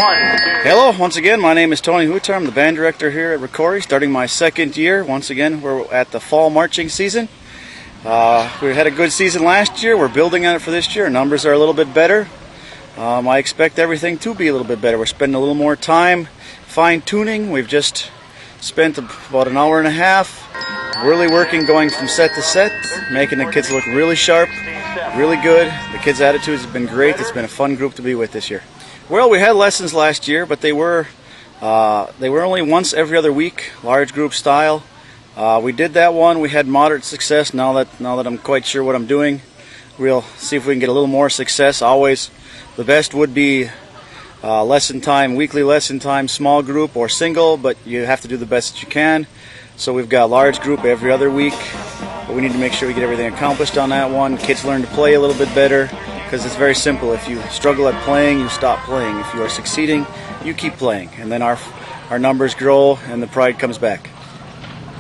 Hello, once again, my name is Tony Hutar. I'm the band director here at ROCORI, starting my second year. Once again, we're at the fall marching season. We had a good season last year. We're building on it for this year. Numbers are a little bit better. I expect everything to be a little bit better. We're spending a little more time fine-tuning. We've just spent about an hour and a half really working, going from set to set, making the kids look really sharp, really good. The kids' attitudes have been great. It's been a fun group to be with this year. Well, we had lessons last year, but they were only once every other week, large group style. We did that one. We had moderate success. Now that I'm quite sure what I'm doing, we'll see if we can get a little more success. Always, the best would be lesson time, weekly lesson time, small group or single, but you have to do the best that you can. So we've got large group every other week, but we need to make sure we get everything accomplished on that one. Kids learn to play a little bit better. Because it's very simple. If you struggle at playing, you stop playing. If you are succeeding, you keep playing. And then our numbers grow and the pride comes back.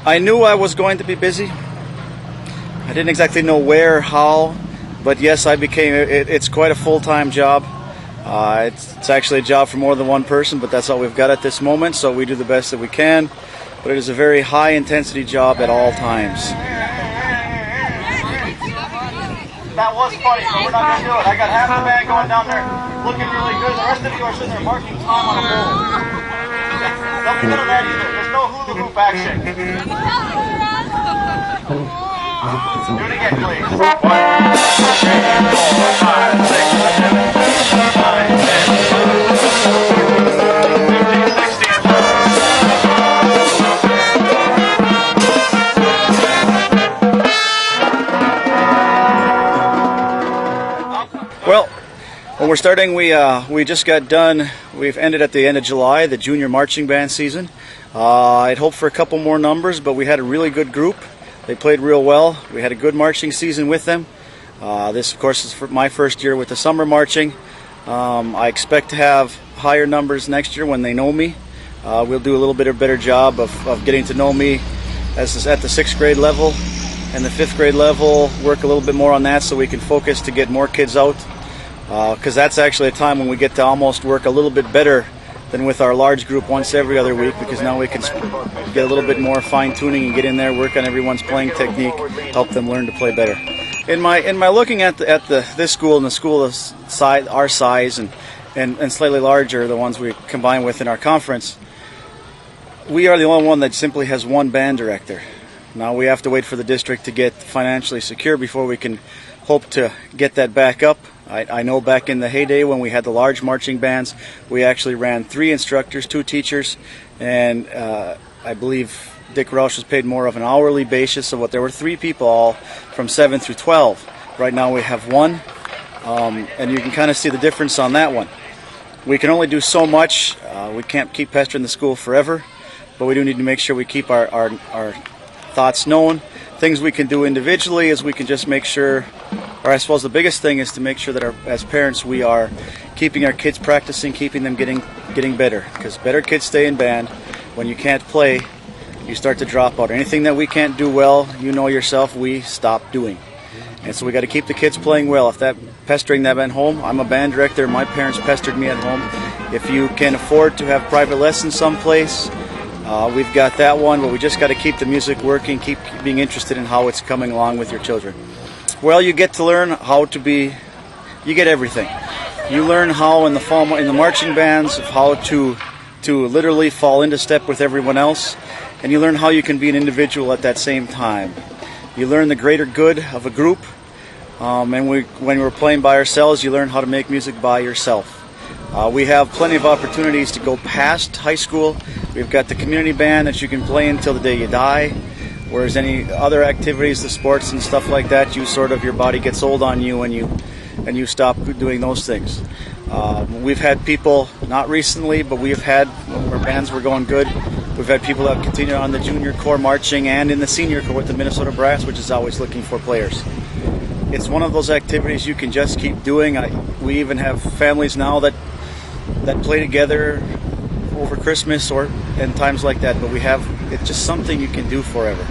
I knew I was going to be busy. I didn't exactly know where, how, but yes, it's quite a full-time job. It's actually a job for more than one person, but that's all we've got at this moment, so we do the best that we can. But it is a very high-intensity job at all times. That was funny, but we're not going to do it. I got half the band going down there looking really good. The rest of you are sitting there marking time on a bowl. Don't be none of that either. There's no hula hoop action. Do it again, please. 1, 2, 3, 4, 5, 6, 7, 8, 9, 10, 15, 16. Well, when we're starting, we just got done. We've ended at the end of July, the junior marching band season. I'd hoped for a couple more numbers, but we had a really good group. They played real well. We had a good marching season with them. This, of course, is my first year with the summer marching. I expect to have higher numbers next year when they know me. We'll do a little bit of a better job of getting to know me as at the 6th grade level and the 5th grade level. Work a little bit more on that so we can focus to get more kids out. Because that's actually a time when we get to almost work a little bit better than with our large group once every other week, because now we can get a little bit more fine-tuning and get in there, work on everyone's playing technique, help them learn to play better. In my looking at this school and the school of our size and slightly larger, the ones we combine with in our conference, we are the only one that simply has one band director. Now we have to wait for the district to get financially secure before we can hope to get that back up. I know back in the heyday when we had the large marching bands, we actually ran 3 instructors, 2 teachers, and I believe Dick Roush was paid more of an hourly basis, so there were 3 people all from 7 through 12. Right now we have 1, and you can kind of see the difference on that one. We can only do so much. We can't keep pestering the school forever, but we do need to make sure we keep our thoughts known. Things we can do individually is we can just make sure, or I suppose the biggest thing is to make sure that as parents we are keeping our kids practicing, keeping them getting better, because better kids stay in band. When you can't play, you start to drop out. Anything that we can't do well, you know yourself, we stop doing. And so we got to keep the kids playing well. If that pestering them at home, I'm a band director, my parents pestered me at home. If you can afford to have private lessons someplace, we've got that one, but we just got to keep the music working, keep being interested in how it's coming along with your children. Well, you get to learn how to be, you get everything. You learn how in the marching bands, how to literally fall into step with everyone else, and you learn how you can be an individual at that same time. You learn the greater good of a group, and when we're playing by ourselves, you learn how to make music by yourself. We have plenty of opportunities to go past high school. We've got the community band that you can play until the day you die, whereas any other activities, the sports and stuff like that, your body gets old on you and you stop doing those things. We've had people, not recently, but we've had, when our bands were going good, we've had people that continue on the junior corps marching and in the senior corps with the Minnesota Brass, which is always looking for players. It's one of those activities you can just keep doing. We even have families now that play together over Christmas and times like that, but it's just something you can do forever.